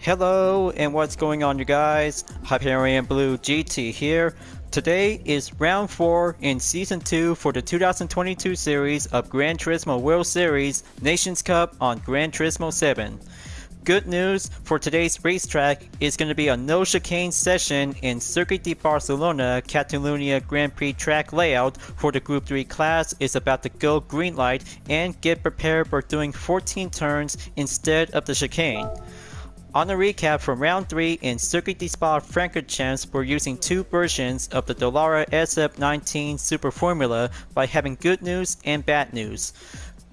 Hello, and what's going on, you guys? Hyperion-Blue-GT here. Today is round 4 in Season 2 for the 2022 series of Gran Turismo World Series Nations Cup on Gran Turismo 7. Good news for today's racetrack is going to be a no chicane session in Circuit de Barcelona-Cataluna Grand Prix track layout for the Gr.1 Class is about to go green light and get prepared for doing 14 turns instead of the chicane. On a recap from round 3 in Circuit de Spa-Francorchamps, we're using two versions of the Dallara SF19 Super Formula by having good news and bad news.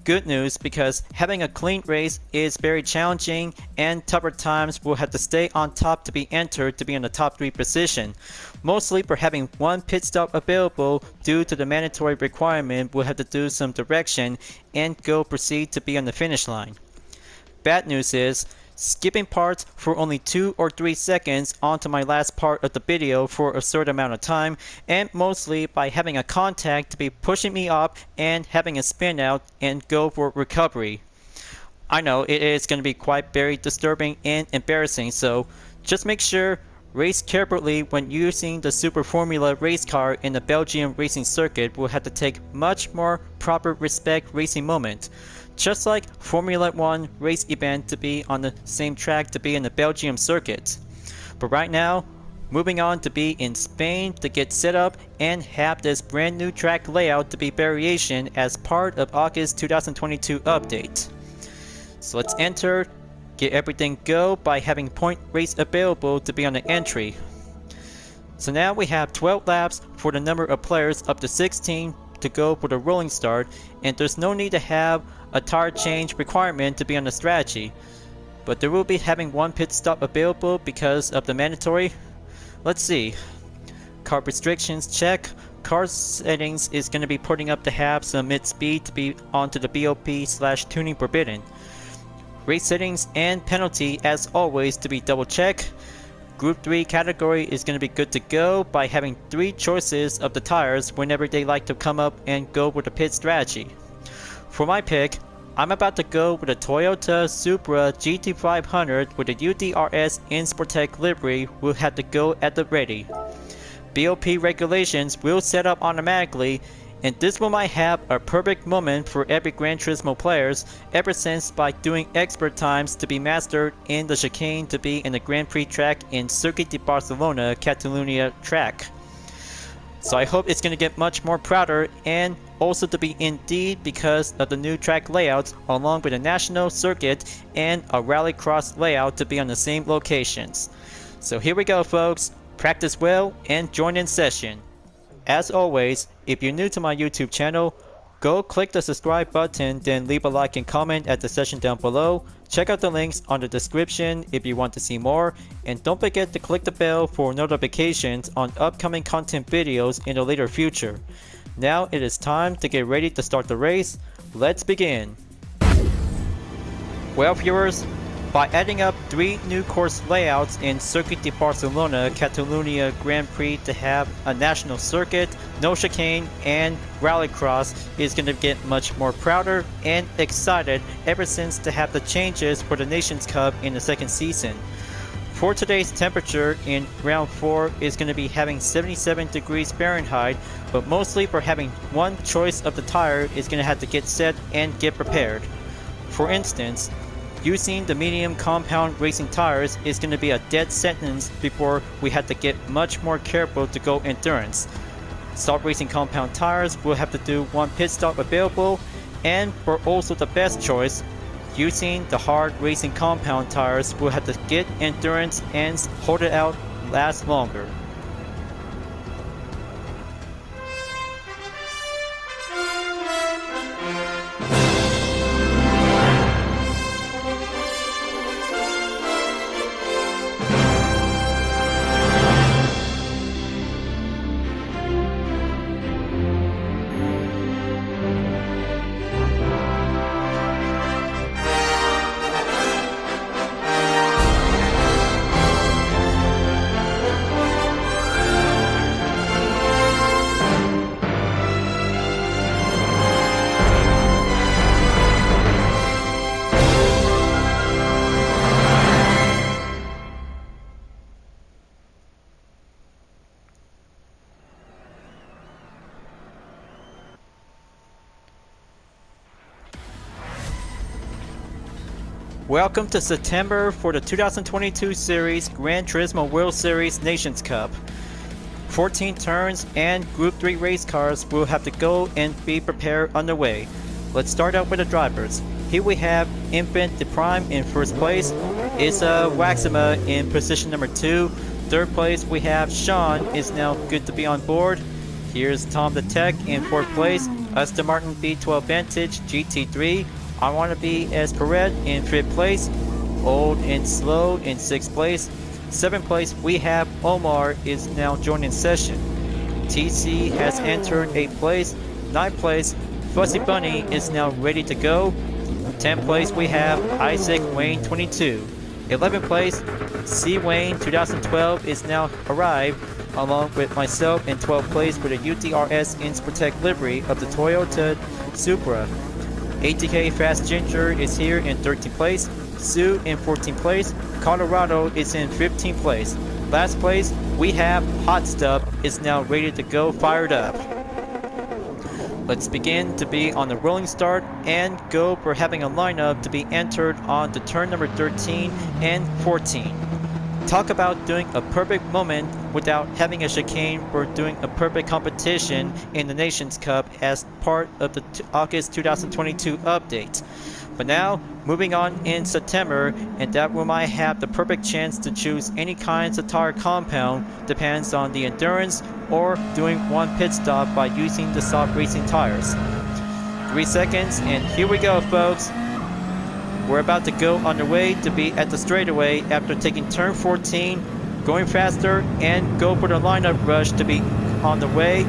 Good news because having a clean race is very challenging and tougher times will have to stay on top to be entered to be in the top 3 position. Mostly for having one pit stop available due to the mandatory requirement we'll have to do some direction and proceed to be on the finish line. Bad news is skipping parts for only 2 or 3 seconds onto my last part of the video for a certain amount of time, and mostly by having a contact to be pushing me up and having a spin out and go for recovery. I know it is going to be quite very disturbing and embarrassing, so just make sure race carefully when using the Super Formula race car in the Belgian racing circuit. Will have to take much more proper respect racing moment. Just like Formula 1 race event to be on the same track to be in the Belgium circuit. But right now, moving on to be in Spain to get set up and have this brand new track layout to be variation as part of August 2022 update. So let's enter, get everything go by having point race available to be on the entry. So now we have 12 laps for the number of players up to 16 to go for the rolling start, and there's no need to have a tire change requirement to be on the strategy, but there will be having one pit stop available because of the mandatory. Let's see, car restrictions check, car settings is going to be putting up to have some mid speed to be onto the BOP/tuning forbidden. Race settings and penalty as always to be double check. Group 3 category is going to be good to go by having 3 choices of the tires whenever they like to come up and go with the pit strategy. For my pick, I'm about to go with a Toyota Supra GT500 with a UDRS Insportec livery. Will have to go at the ready. BOP regulations will set up automatically, and this one might have a perfect moment for every Gran Turismo players ever since by doing expert times to be mastered in the chicane to be in the Grand Prix track in Circuit de Barcelona-Cataluna track. So I hope it's going to get much more prouder and also to be indeed because of the new track layouts along with a national circuit and a rallycross layout to be on the same locations. So here we go, folks. Practice well and join in session. As always, if you're new to my YouTube channel, go click the subscribe button, then leave a like and comment at the section down below. Check out the links on the description if you want to see more, and don't forget to click the bell for notifications on upcoming content videos in the later future. Now it is time to get ready to start the race. Let's begin. Well, viewers, by adding up 3 new course layouts in Circuit de Barcelona-Cataluna Grand Prix to have a national circuit, no chicane, and rallycross is going to get much more prouder and excited ever since to have the changes for the Nations Cup in the second season. For today's temperature in round 4 is going to be having 77 degrees Fahrenheit, but mostly for having one choice of the tire is going to have to get set and get prepared. For instance, using the medium compound racing tires is going to be a dead sentence before we have to get much more careful to go endurance. Soft racing compound tires will have to do one pit stop available, and for also the best choice, using the hard racing compound tires will have to get endurance and hold it out last longer. Welcome to September for the 2022 series Gran Turismo World Series Nations Cup. 14 turns and Group 3 race cars will have to go and be prepared underway. Let's start out with the drivers. Here we have Infant the Prime in first place, Issa Waxima in position number 2. Third place we have Sean is now good to be on board. Here's Tom the Tech in 4th place, Aston Martin B12 Vantage GT3. I Want to Be as Perret in 5th place, Old and Slow in 6th place. 7th place we have Omar is now joining session. TC has entered 8th place. 9th place Fuzzy Bunny is now ready to go. 10th place we have Isaac Wayne 22. 11th place C Wayne 2012 is now arrived, along with myself in 12th place with a UTRS Inspirtech livery of the Toyota Supra. ATK Fast Ginger is here in 13th place. Sue in 14th place. Colorado is in 15th place. Last place we have Hot Stuff is now ready to go, fired up. Let's begin to be on the rolling start and go for having a lineup to be entered on to turn number 13 and 14. Talk about doing a perfect moment without having a chicane for doing a perfect competition in the Nations Cup as part of the August 2022 update. But now, moving on in September, and that we might have the perfect chance to choose any kinds of tire compound, depends on the endurance or doing one pit stop by using the soft racing tires. 3 seconds, and here we go, folks. We're about to go underway to be at the straightaway after taking turn 14, going faster, and go for the lineup rush to be on the way.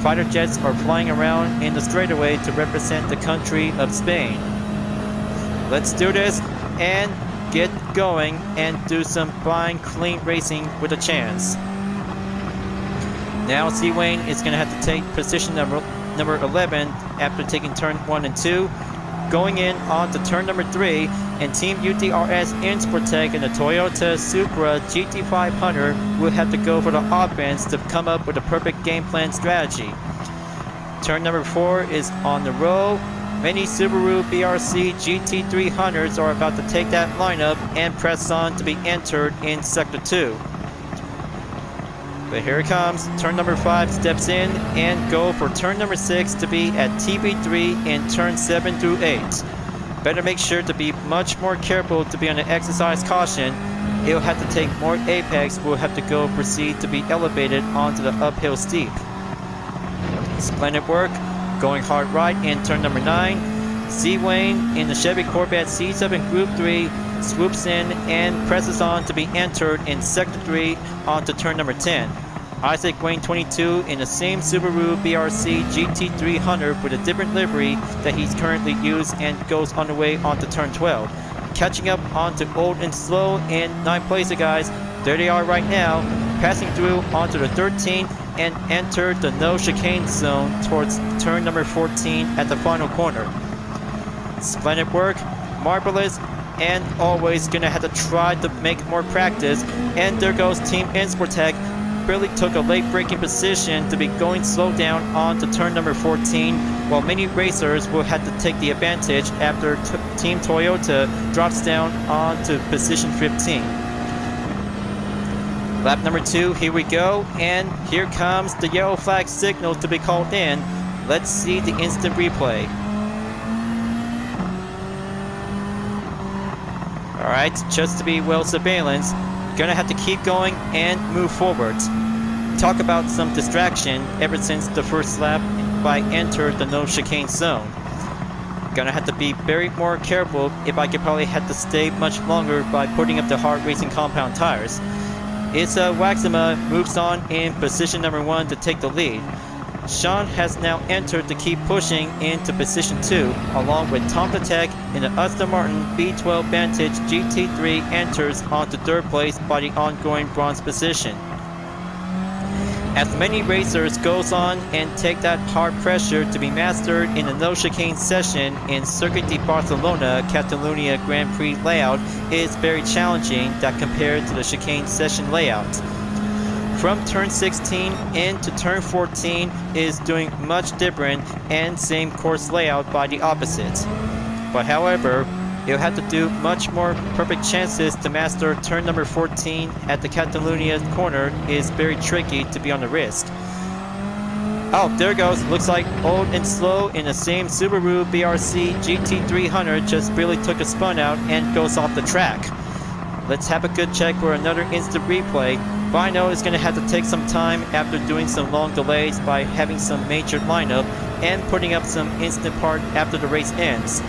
Fighter jets are flying around in the straightaway to represent the country of Spain. Let's do this and get going and do some fine, clean racing with a chance. Now C Wayne is going to have to take position number 11 after taking turn 1 and 2. Going in on to turn number 3, and Team UTRS Inspirtech and the Toyota Supra GT500 will have to go for the offense to come up with a perfect game plan strategy. Turn number 4 is on the roll. Many Subaru BRC GT300s are about to take that lineup and press on to be entered in Sector 2. But here it comes. Turn number 5 steps in and go for turn number 6 to be at TB3 in turn 7 through 8. Better make sure to be much more careful to be on the exercise caution. He'll have to take more apex, will have to go proceed to be elevated onto the uphill steep. Splendid work. Going hard right in turn number 9. C Wayne in the Chevy Corvette C7 Group 3 swoops in and presses on to be entered in Sector 3 onto turn number 10. Isaac Wayne 22 in the same Subaru BRC GT300 with a different livery that he's currently used and goes on the way onto turn 12. Catching up onto Old and Slow in 9th place, guys. There they are right now, passing through onto the 13 and enter the no chicane zone towards turn number 14 at the final corner. Splendid work, marvelous, and always gonna have to try to make more practice. And there goes Team Inspirtech. Barely took a late braking position to be going slow down on to turn number 14, while many racers will have to take the advantage after Team Toyota drops down on to position 15. Lap number 2, here we go, and here comes the yellow flag signal to be called in. Let's see the instant replay. Alright, just to be well surveillance, gonna have to keep going and move forward. Talk about some distraction ever since the first lap I entered the no chicane zone. Gonna have to be very more careful if I could probably have to stay much longer by putting up the hard racing compound tires. Issa Waxima moves on in position number 1 to take the lead. Sean has now entered to keep pushing into position 2, along with Tom the Tech in the Aston Martin B12 Vantage GT3 enters onto 3rd place by the ongoing bronze position. As many racers goes on and take that hard pressure to be mastered in the no chicane session in Circuit de Barcelona-Catalyuna Grand Prix layout is very challenging that compared to the chicane session layout. From turn 16 into turn 14 is doing much different and same course layout by the opposite. But however, He'll have to do much more perfect chances to master turn number 14 at the Catalunya corner is very tricky to be on the wrist. Oh, there it goes. Looks like Old and Slow in the same Subaru BRC GT300 just barely took a spun out and goes off the track. Let's have a good check for another instant replay. Vino is going to have to take some time after doing some long delays by having some major lineup and putting up some instant part after the race ends.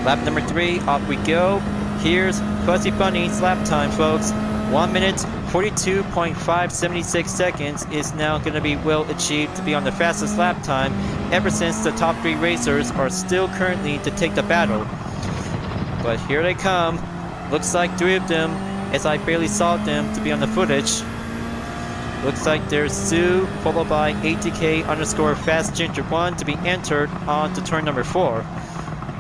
Lap number 3, off we go. Here's Fuzzy Bunny's lap time, folks. 1 minute 42.576 seconds is now going to be well achieved to be on the fastest lap time ever since the top 3 racers are still currently to take the battle. But here they come. Looks like 3 of them, as I barely saw them to be on the footage. Looks like there's Sue, followed by ATK_Fast Ginger 1 to be entered on to turn number 4.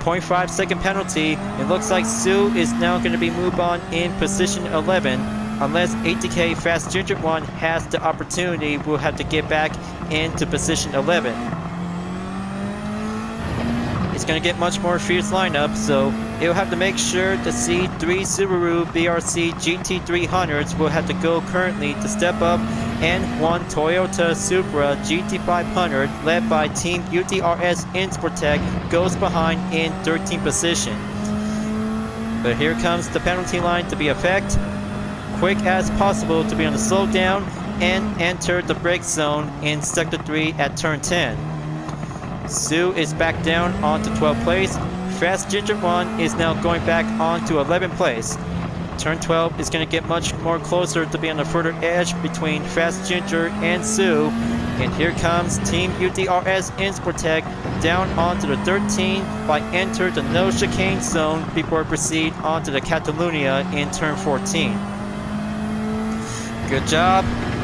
0.5 second penalty. It looks like Sue is now going to be moved on in position 11. Unless ATK Fast Ginger 1 has the opportunity, we'll have to get back into position 11. It's going to get much more fierce lineup, so it'll have to make sure to see 3 Subaru BRC GT300s will have to go currently to step up, and 1 Toyota Supra GT500 led by Team UTRS Insportec goes behind in 13th position. But here comes the penalty line to be effect. Quick as possible to be on the slowdown and enter the brake zone in sector 3 at turn 10. Sue is back down onto 12th place. Fast Ginger 1 is now going back on to 11th place. Turn 12 is going to get much more closer to be on the further edge between Fast Ginger and Sue. And here comes Team UTRS Insportec down onto the 13 by enter the no chicane zone before proceed onto the Catalunya in turn 14. Good job.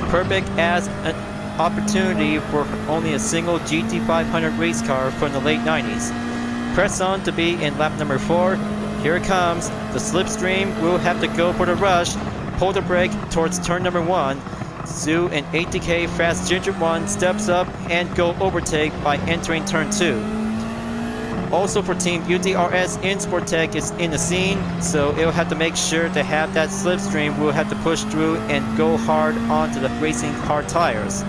Perfect as an opportunity for only a single GT500 race car from the late 90s. Press on to be in lap number 4. Here it comes. The slipstream will have to go for the rush. Pull the brake towards turn number 1. Sue and ATK Fast Ginger 1 steps up and go overtake by entering turn 2. Also for Team UTRS Insportec is in the scene, so it'll have to make sure to have that slipstream. We'll have to push through and go hard onto the racing hard tires.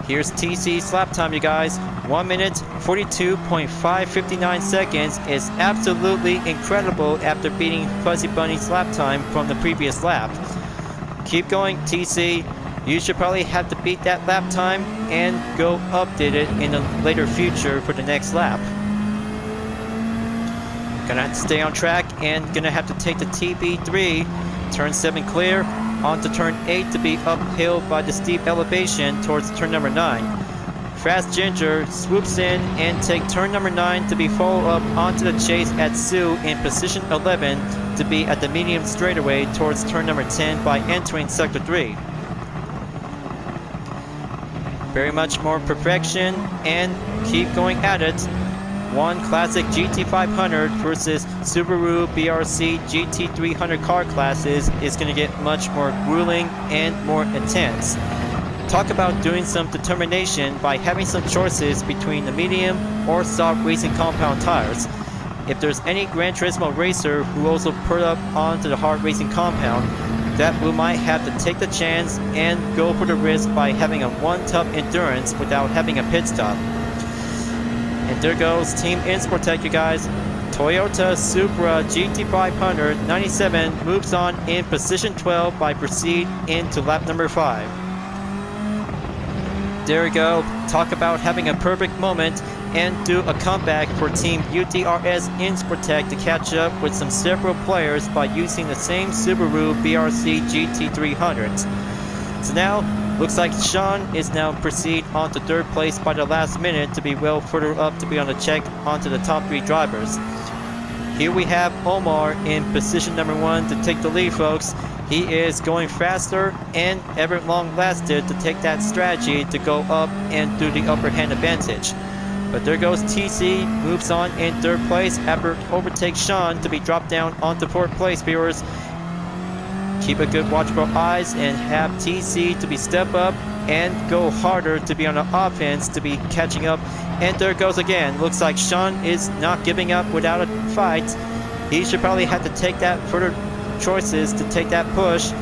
Here's TC's lap time, you guys. 1 minute 42.559 seconds is absolutely incredible after beating Fuzzy Bunny's lap time from the previous lap. Keep going, TC. You should probably have to beat that lap time and go update it in the later future for the next lap. Gonna have to stay on track and gonna have to take the TB3, turn 7 clear, onto turn 8 to be uphill by the steep elevation towards turn number 9. Fast Ginger swoops in and take turn number 9 to be followed up onto the chase at Sue in position 11 to be at the medium straightaway towards turn number 10 by entering sector 3. Very much more perfection and keep going at it. 1 classic GT500 versus Subaru BRC GT300 car classes is going to get much more grueling and more intense. Talk about doing some determination by having some choices between the medium or soft racing compound tires. If there's any Gran Turismo racer who also put up onto the hard racing compound, that we might have to take the chance and go for the risk by having a 1 tough endurance without having a pit stop. And there goes Team Insportec, you guys. Toyota Supra GT500 97 moves on in position 12 by proceed into lap number 5. There we go. Talk about having a perfect moment and do a comeback for Team UTRS Insportec to catch up with some several players by using the same Subaru BRC GT300s. So now, looks like Sean is now proceed on to 3rd place by the last minute to be well further up to be on the check onto the top 3 drivers. Here we have Omar in position number 1 to take the lead, folks. He is going faster and ever long lasted to take that strategy to go up and do the upper hand advantage. But there goes TC, moves on in 3rd place after overtakes Sean to be dropped down onto 4th place, viewers. Keep a good watchful eyes and have TC to be step up and go harder to be on the offense, to be catching up. And there it goes again. Looks like Sean is not giving up without a fight. He should probably have to take that further choices to take that push.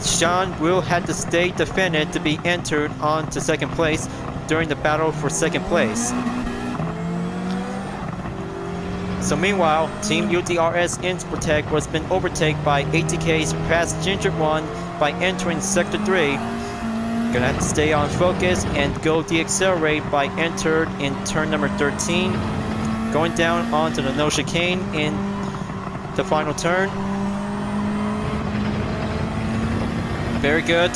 Sean will have to stay defended to be entered on to second place during the battle for second place. So meanwhile, Team UTRS Insportec was been overtaken by ATK's Past Gr.1 by entering Sector 3. Gonna have to stay on focus and go deaccelerate by entered in turn number 13. Going down onto the No Chicane in the final turn. Very good.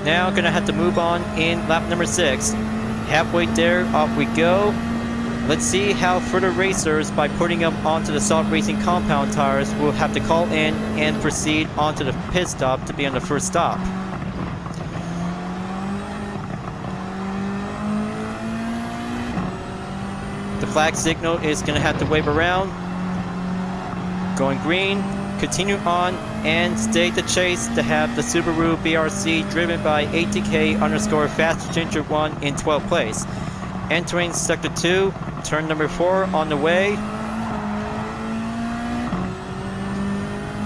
Now gonna have to move on in lap number 6. Halfway there, off we go. Let's see how further racers, by putting them onto the Salt Racing compound tires, will have to call in and proceed onto the pit stop to be on the first stop. The flag signal is going to have to wave around. Going green, continue on and stay the chase to have the Subaru BRC driven by ATK underscore Fast Gr.1 in 12th place. Entering Sector 2, turn number 4 on the way.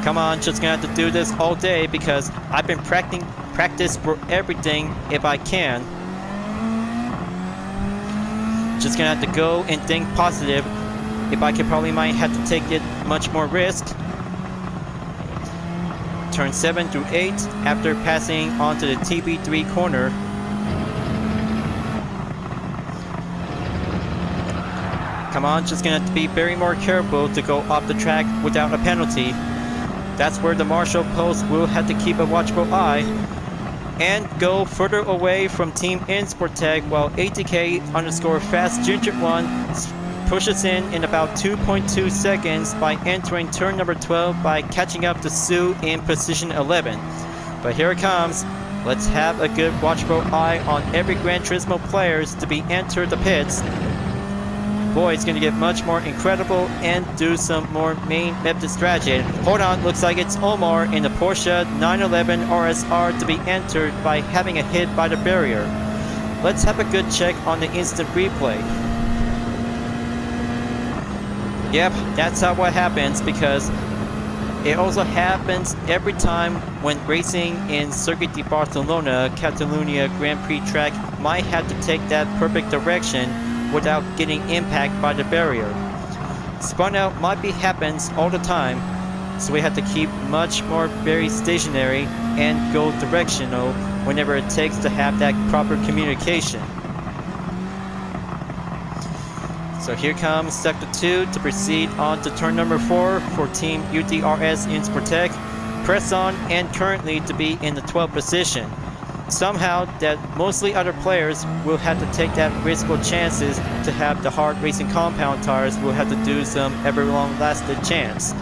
Come on, just gonna have to do this all day because I've been practice for everything if I can. Just gonna have to go and think positive. If I could, probably might have to take it much more risk. Turn 7 through 8 after passing onto the TB3 corner. Come on, just gonna have to be very more careful to go off the track without a penalty. That's where the marshal post will have to keep a watchful eye and go further away from Team Insportec while ATK underscore Fast Gr.1 pushes in about 2.2 seconds by entering turn number 12 by catching up to Sue in position 11. But here it comes. Let's have a good watchful eye on every Gran Turismo players to be entered the pits. Boy, it's going to get much more incredible and do some more main method strategy. Hold on, looks like it's Omar in the Porsche 911 RSR to be entered by having a hit by the barrier. Let's have a good check on the instant replay. Yep, that's how what happens, because it also happens every time when racing in Circuit de Barcelona-Catalunya Grand Prix track might have to take that perfect direction without getting impacted by the barrier. Spun out might be happens all the time, so we have to keep much more very stationary and go directional whenever it takes to have that proper communication. So here comes Sector 2 to proceed on to turn number 4 for Team UTRS Insportec. Press on and currently to be in the 12th position. Somehow that mostly other players will have to take that risky chances to have the hard racing compound tires will have to do some ever long lasting chance.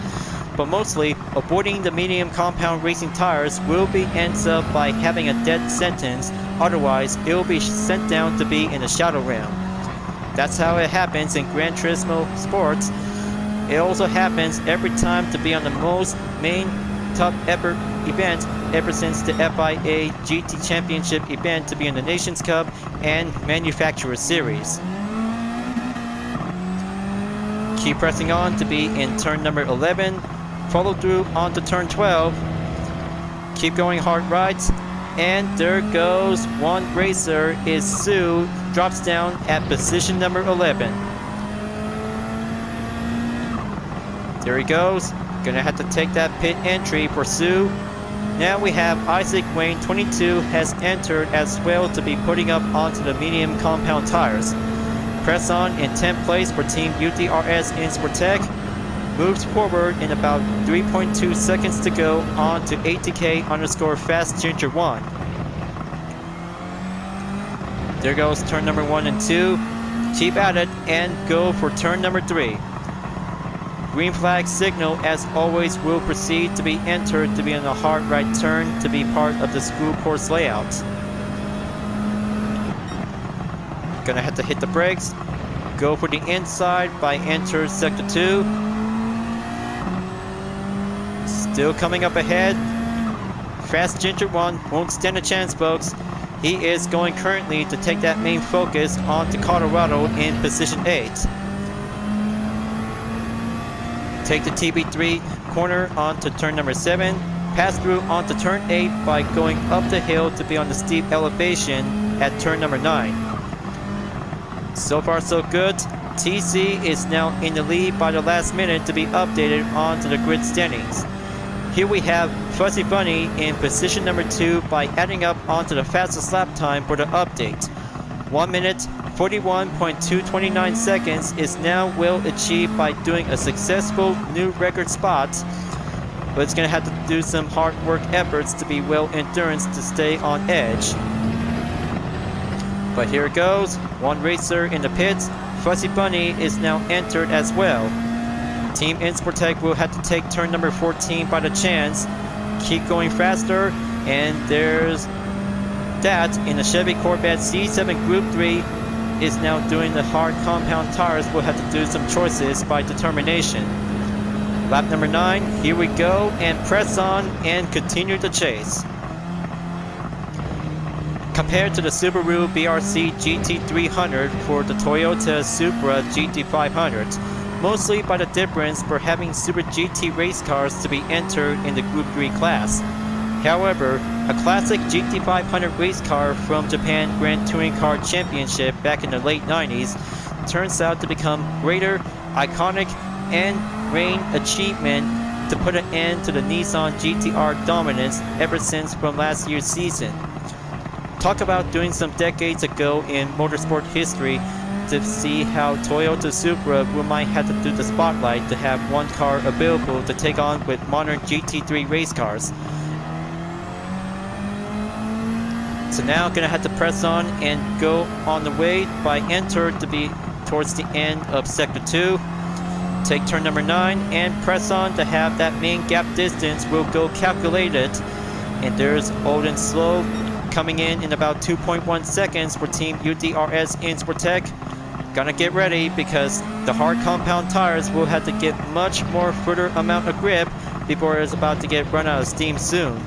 But mostly avoiding the medium compound racing tires will be ends up by having a dead sentence, otherwise it will be sent down to be in the shadow realm. That's how it happens in Gran Turismo sports. It also happens every time to be on the most main top ever event ever since the FIA GT Championship event to be in the Nations Cup and Manufacturer Series. Keep pressing on to be in turn number 11, follow through onto turn 12, keep going hard right, and there goes one racer is Sue, drops down at position number 11. There he goes, gonna have to take that pit entry for Sue. Now we have Isaac Wayne 22 has entered as well to be putting up onto the medium compound tires. Press on in 10th place for Team UTRS Insportec. Moves forward in about 3.2 seconds to go on to ATK underscore Fast Gr.1. There goes turn number 1 and 2. Keep at it and go for turn number 3. Green flag signal as always will proceed to be entered to be on a hard right turn to be part of the school course layout. Gonna have to hit the brakes. Go for the inside by enter sector 2. Still coming up ahead. Fast Gr.1 won't stand a chance, folks. He is going currently to take that main focus onto Colorado in position 8. Take the TB3 corner onto turn number 7. Pass through onto turn 8 by going up the hill to be on the steep elevation at turn number 9. So far so good. TC is now in the lead by the last minute to be updated onto the grid standings. Here we have Fuzzy Bunny in position number 2 by adding up onto the fastest lap time for the update. 1 minute 41.229 seconds is now well achieved by doing a successful new record spot, but it's going to have to do some hard work efforts to be well endurance to stay on edge. But here it goes, one racer in the pits. Fuzzy Bunny is now entered as well. Team Insportec will have to take turn number 14 by the chance. Keep going faster, and there's that in the Chevy Corvette C7 Group 3 is now doing the hard compound tires. Will have to do some choices by determination. Lap number 9, here we go, and press on and continue the chase. Compared to the Subaru BRZ GT300 for the Toyota Supra GT500, mostly by the difference for having Super GT race cars to be entered in the Group 3 class. However, a classic GT500 race car from Japan Grand Touring Car Championship back in the late 90s turns out to become greater, iconic, and reign achievement to put an end to the Nissan GTR dominance ever since from last year's season. Talk about doing some decades ago in motorsport history to see how Toyota Supra might have to do the spotlight to have one car available to take on with modern GT3 race cars. So now gonna have to press on and go on the way by enter to be towards the end of sector 2. Take turn number 9 and press on to have that main gap distance will go calculated. And there's Old and Slow coming in about 2.1 seconds for Team UDRS Insportec. Gonna get ready because the hard compound tires will have to get much more further amount of grip before it's about to get run out of steam soon.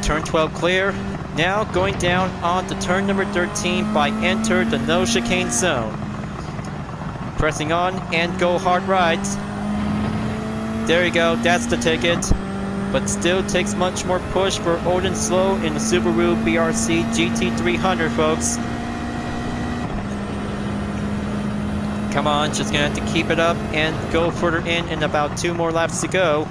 Turn 12 clear. Now going down on to turn number 13 by enter the no chicane zone. Pressing on and go hard right. There you go, that's the ticket. But still takes much more push for Old and Slow in the Subaru BRZ GT300, folks. Come on, just gonna have to keep it up and go further in about 2 more laps to go.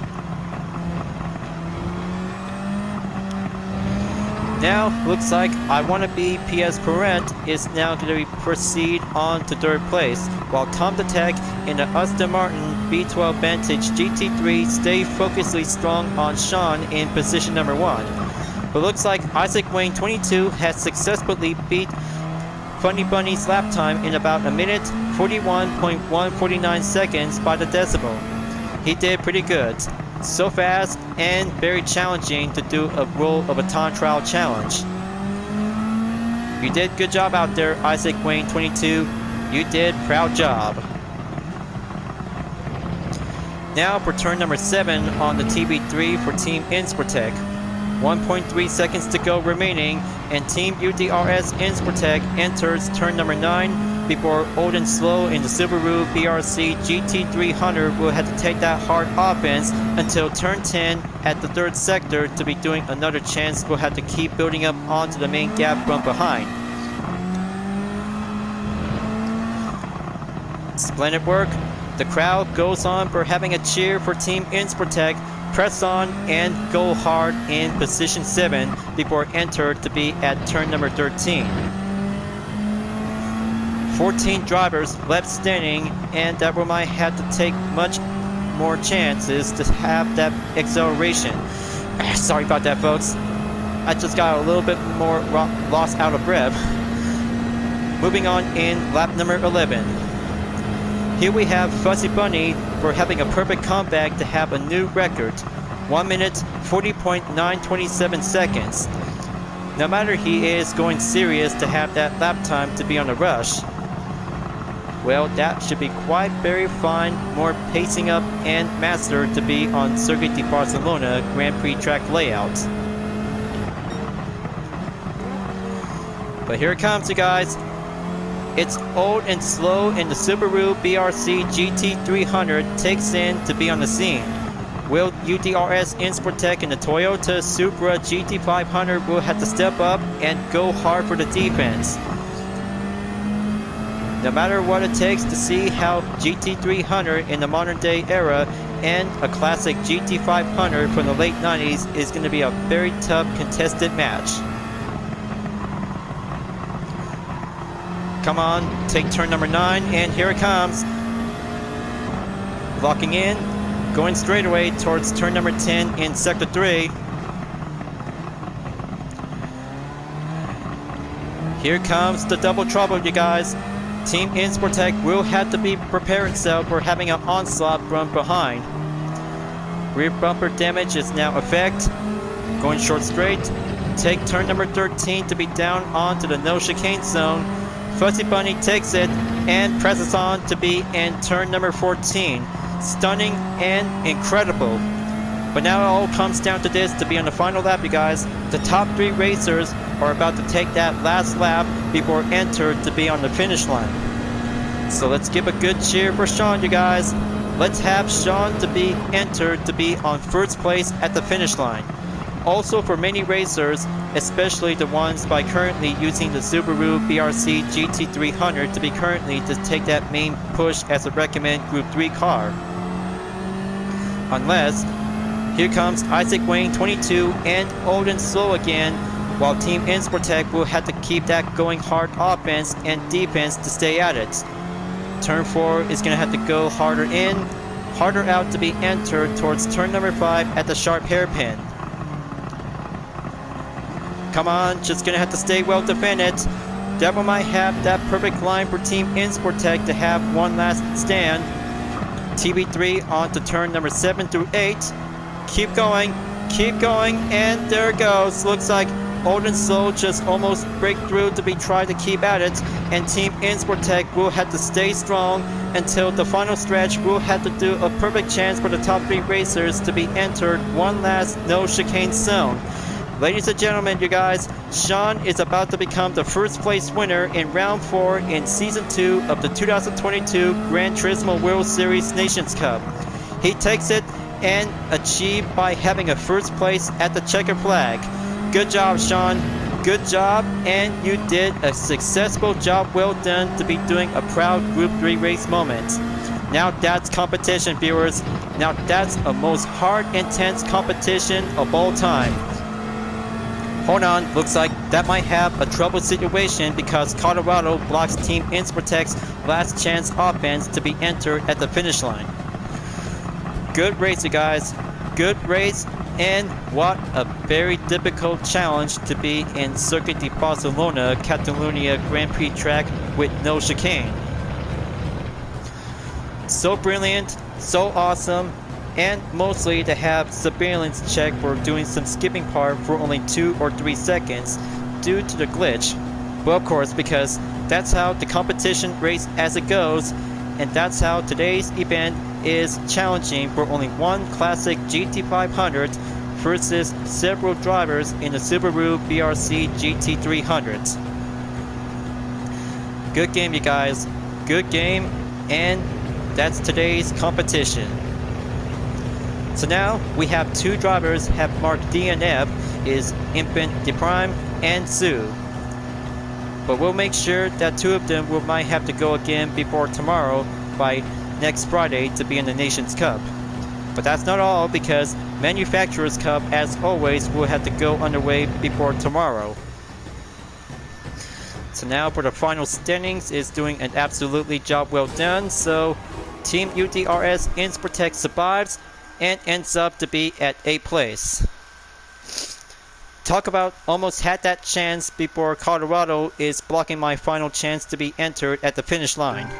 Now, looks like I Wanna Be PS Parent is now going to proceed on to 3rd place, while Tom the Tech in the Aston Martin V12 Vantage GT3 stay focusedly strong on Sean in position number 1. But looks like Isaac Wayne 22 has successfully beat Funny Bunny's lap time in about 1 minute 41.149 seconds by the decimal. He did pretty good. So fast and very challenging to do a roll of a time trial challenge. You did good job out there, Isaac Wayne 22. You did proud job. Now for turn number 7 on the TB3 for Team Insportec. 1.3 seconds to go remaining, and Team UDRS Insportec enters turn number 9 before Old and Slow in the Subaru BRZ GT300 will have to take that hard offense until turn 10 at the 3rd sector to be doing another chance. We'll have to keep building up onto the main gap from behind. Splendid work. The crowd goes on for having a cheer for Team Insportec. Press on and go hard in position 7 before enter to be at turn number 13. 14 drivers left standing, and that we might have to take much more chances to have that acceleration. Sorry about that, folks. I just got a little bit more lost out of breath. Moving on in lap number 11. Here we have Fuzzy Bunny for having a perfect comeback to have a new record. 1 minute 40.927 seconds. No matter he is going serious to have that lap time to be on a rush. well, that should be quite very fun, more pacing up and master to be on Circuit de Barcelona Grand Prix track layout. But here it comes, you guys. It's old and slow, and the Subaru BRZ GT300 takes in to be on the scene. Will UDRS Insportec and the Toyota Supra GT500 will have to step up and go hard for the defense. No matter what it takes to see how GT300 in the modern day era and a classic GT500 from the late 90s is going to be a very tough contested match. Come on, take turn number 9, and here it comes. Locking in, going straight away towards turn number 10 in sector 3. Here comes the double trouble, you guys. Team Insportec will have to be prepared itself for having an onslaught from behind. Rear bumper damage is now effect. Going short straight. Take turn number 13 to be down onto the no chicane zone. Fuzzy Bunny takes it and presses on to be in turn number 14. Stunning and incredible. But now it all comes down to this to be on the final lap, you guys. The top 3 racers are about to take that last lap before enter to be on the finish line. So let's give a good cheer for Sean, you guys. Let's have Sean to be entered to be on first place at the finish line. Also for many racers, especially the ones by currently using the Subaru BRZ GT300 to be currently to take that main push as a recommend Group 3 car. Unless, here comes Isaac Wayne 22 and old and slow again, while Team Insportec will have to keep that going hard offense and defense to stay at it. Turn 4 is going to have to go harder in, harder out to be entered towards turn number 5 at the sharp hairpin. Come on, just gonna have to stay well defended. That one might have that perfect line for Team Insportec to have one last stand. TV3 on to turn number 7 through 8. Keep going, and there it goes. Looks like Old and Slow just almost break through to be trying to keep at it, and Team Insportec will have to stay strong until the final stretch. Will have to do a perfect chance for the top 3 racers to be entered one last no chicane zone. Ladies and gentlemen, you guys, Sean is about to become the first place winner in round 4 in season 2 of the 2022 Gran Turismo World Series Nations Cup. He takes it and achieved by having a first place at the checkered flag. Good job, Sean. Good job, and you did a successful job. Well done to be doing a proud Group 3 race moment. Now that's competition, viewers. Now that's a most hard, intense competition of all time. Hold on, looks like that might have a trouble situation because Colorado blocks Team Insportec's last chance offense to be entered at the finish line. Good race, you guys. Good race, and what a very difficult challenge to be in Circuit de Barcelona-Cataluna Grand Prix track with no chicane. So brilliant, so awesome, and mostly to have surveillance check for doing some skipping part for only 2 or 3 seconds due to the glitch. Well, of course, because that's how the competition race as it goes, and that's how today's event is challenging for only one classic GT500 versus several drivers in the Subaru BRZ GT300. Good game, you guys. Good game, and that's today's competition. So now we have 2 drivers have marked D and F, is Infant De Prime and Sue. But we'll make sure that 2 of them might have to go again before tomorrow by next Friday to be in the Nations Cup. But that's not all, because Manufacturers Cup, as always, will have to go underway before tomorrow. So now for the final standings is doing an absolutely job well done. So Team UDRS Insportec survives and ends up to be at 8th place. Talk about almost had that chance before Colorado is blocking my final chance to be entered at the finish line.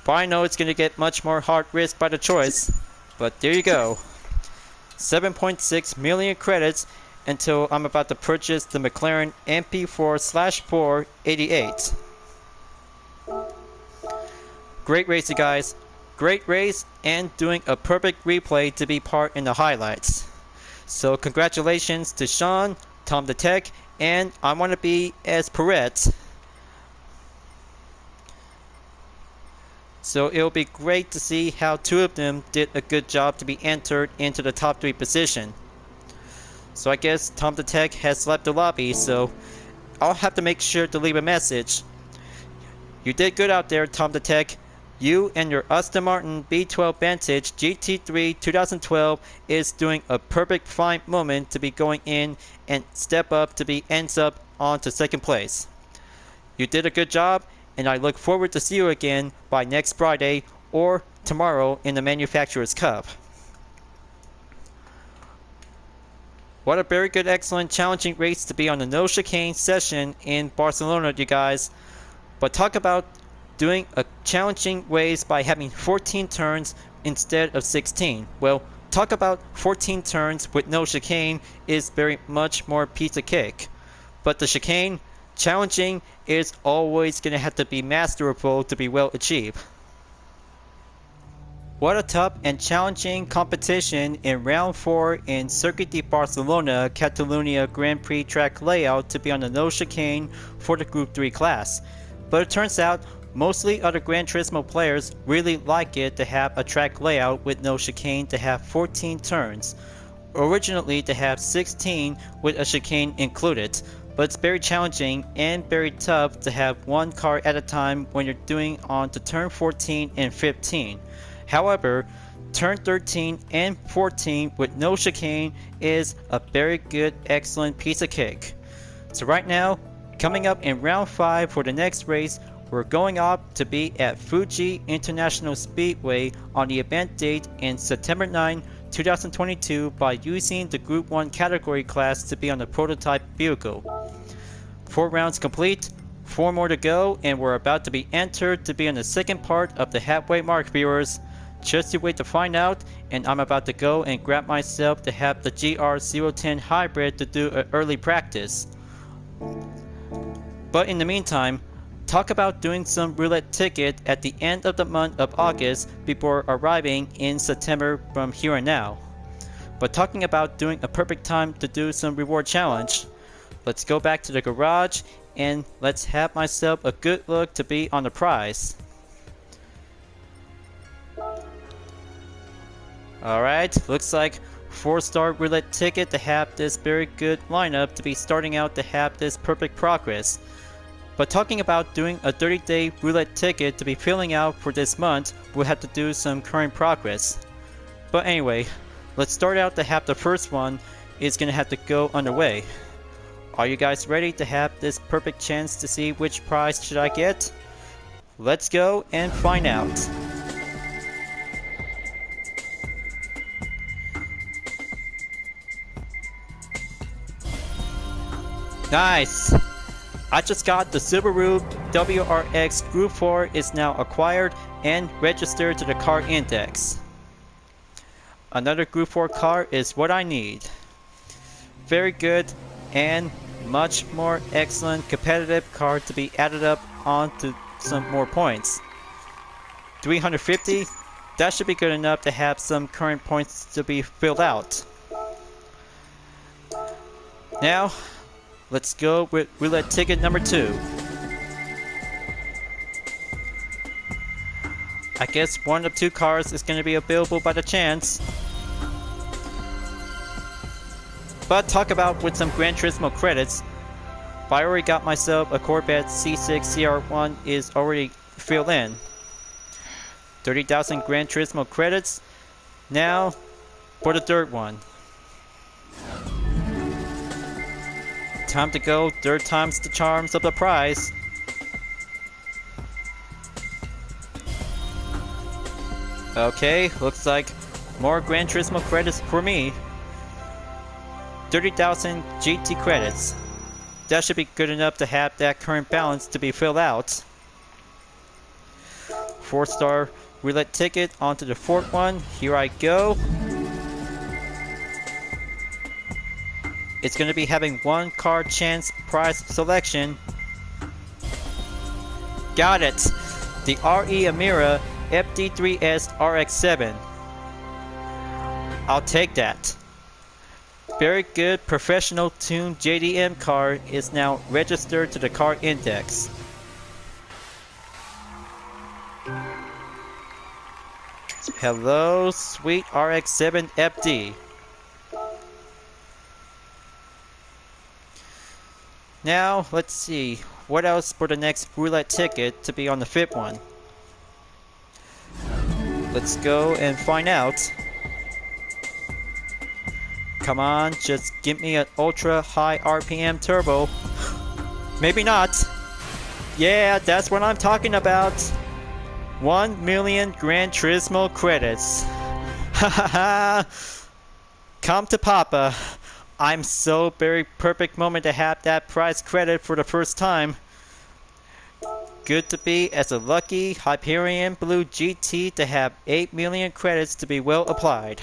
But I know it's going to get much more hard risk by the choice. But there you go. 7.6 million credits until I'm about to purchase the McLaren MP4/4 88. Great race, you guys. Great race, and doing a perfect replay to be part in the highlights. So congratulations to Sean, Tom the Tech, and I want to be as Perret. So it'll be great to see how two of them did a good job to be entered into the top 3 position. So I guess Tom the Tech has left the lobby, so I'll have to make sure to leave a message. You did good out there, Tom the Tech. You and your Aston Martin B12 Vantage GT3 2012 is doing a perfect fine moment to be going in and step up to be ends up on to 2nd place. You did a good job, and I look forward to see you again by next Friday or tomorrow in the Manufacturers Cup. What a very good, excellent, challenging race to be on the No Chicane session in Barcelona, you guys. But talk about doing a challenging race by having 14 turns instead of 16. Well, talk about 14 turns with no chicane is very much more piece of cake. But the chicane, challenging, is always going to have to be masterful to be well achieved. What a tough and challenging competition in round 4 in Circuit de Barcelona-Cataluna Grand Prix track layout to be on the no chicane for the Group 3 class. But it turns out mostly other Gran Turismo players really like it to have a track layout with no chicane to have 14 turns. Originally to have 16 with a chicane included, but it's very challenging and very tough to have one car at a time when you're doing on to turn 14 and 15. However, turn 13 and 14 with no chicane is a very good, excellent piece of cake. So right now, coming up in round 5 for the next race, we're going up to be at Fuji International Speedway on the event date in September 9, 2022 by using the Group 1 category class to be on the prototype vehicle. 4 rounds complete, 4 more to go, and we're about to be entered to be in the second part of the halfway mark, viewers. Just you wait to find out, and I'm about to go and grab myself to have the Gr.1 hybrid to do an early practice. But in the meantime, talk about doing some roulette ticket at the end of the month of August before arriving in September from here and now. But talking about doing a perfect time to do some reward challenge, let's go back to the garage and let's have myself a good look to be on the prize. Alright, looks like 4-star roulette ticket to have this very good lineup to be starting out to have this perfect progress. But talking about doing a 30-day roulette ticket to be filling out for this month, we'll have to do some current progress. But anyway, let's start out to have the first one is going to have to go underway. Are you guys ready to have this perfect chance to see which prize should I get? Let's go and find out. Nice! I just got the Subaru WRX Group 4 is now acquired and registered to the car index. Another Group 4 car is what I need. Very good and much more excellent competitive car to be added up onto some more points. 350, that should be good enough to have some current points to be filled out. Now, let's go with roulette ticket number 2. I guess one of 2 cars is going to be available by the chance. But talk about with some Gran Turismo credits. I already got myself a Corvette C6 CR1 is already filled in. 30,000 Gran Turismo credits. Now for the third one. Time to go, third time's the charms of the prize. Okay, looks like more Gran Turismo credits for me. 30,000 GT credits. That should be good enough to have that current balance to be filled out. 4-star roulette ticket onto the fourth one. Here I go. It's going to be having 1 car chance prize selection. Got it! the RE Amira FD3S RX7. I'll take that. Very good professional tuned JDM car is now registered to the car index. Hello, sweet RX7 FD. Now, let's see, what else for the next roulette ticket to be on the fit one? Let's go and find out. Come on, just give me an ultra high RPM turbo. Maybe not. Yeah, that's what I'm talking about. 1 million Gran Turismo credits. Hahaha. Come to Papa. I'm so very perfect moment to have that prize credit for the first time. Good to be as a lucky Hyperion-Blue-GT to have 8 million credits to be well applied.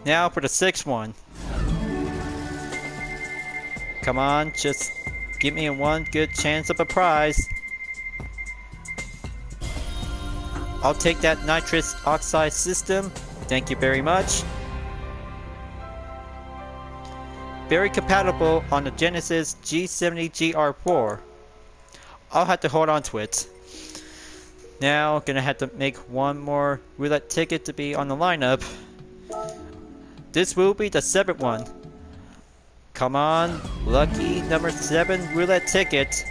Now for the 6th one. Come on, just give me one good chance of a prize. I'll take that nitrous oxide system. Thank you very much. Very compatible on the Genesis G70 GR4. I'll have to hold on to it. Now, gonna have to make one more roulette ticket to be on the lineup. This will be the 7th one. Come on, lucky number 7 roulette ticket.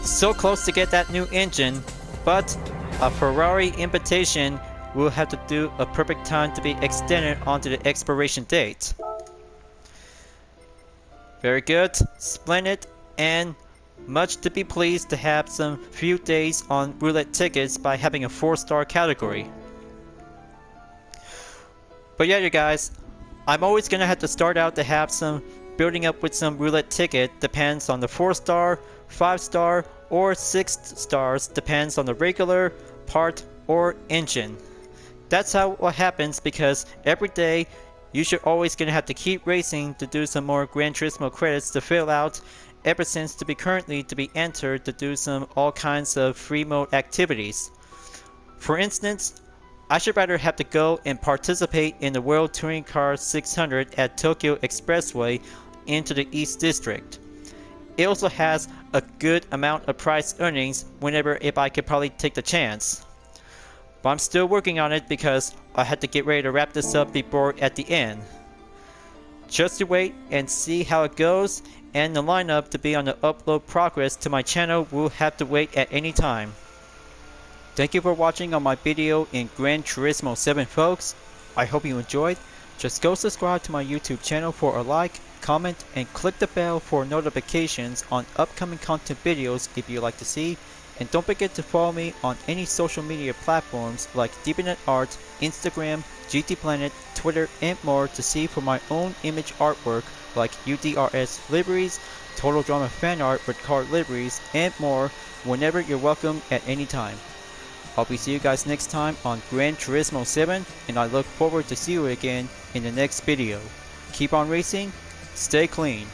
So close to get that new engine, but a Ferrari invitation will have to do a perfect time to be extended onto the expiration date. Very good, splendid, and much to be pleased to have some few days on roulette tickets by having a 4-star category. But yeah, you guys, I'm always gonna have to start out to have some building up with some roulette ticket. Depends on the 4-star, 5-star, or 6 stars. Depends on the regular, part, or engine. That's how what happens, because every day you should always gonna have to keep racing to do some more Gran Turismo credits to fill out, ever since to be currently to be entered to do some all kinds of free mode activities. For instance, I should rather have to go and participate in the World Touring Car 600 at Tokyo Expressway into the East District. It also has a good amount of prize earnings whenever if I could probably take the chance. But I'm still working on it because I had to get ready to wrap this up before at the end. Just to wait and see how it goes, and the lineup to be on the upload progress to my channel will have to wait at any time. Thank you for watching on my video in Gran Turismo 7, folks. I hope you enjoyed. Just go subscribe to my YouTube channel for a like, comment, and click the bell for notifications on upcoming content videos if you'd like to see. And don't forget to follow me on any social media platforms like DeepNet Art, Instagram, GT Planet, Twitter, and more to see for my own image artwork like UDRS liveries, Total Drama fan art with card liveries, and more whenever you're welcome at any time. I'll be see you guys next time on Gran Turismo 7, and I look forward to see you again in the next video. Keep on racing, stay clean.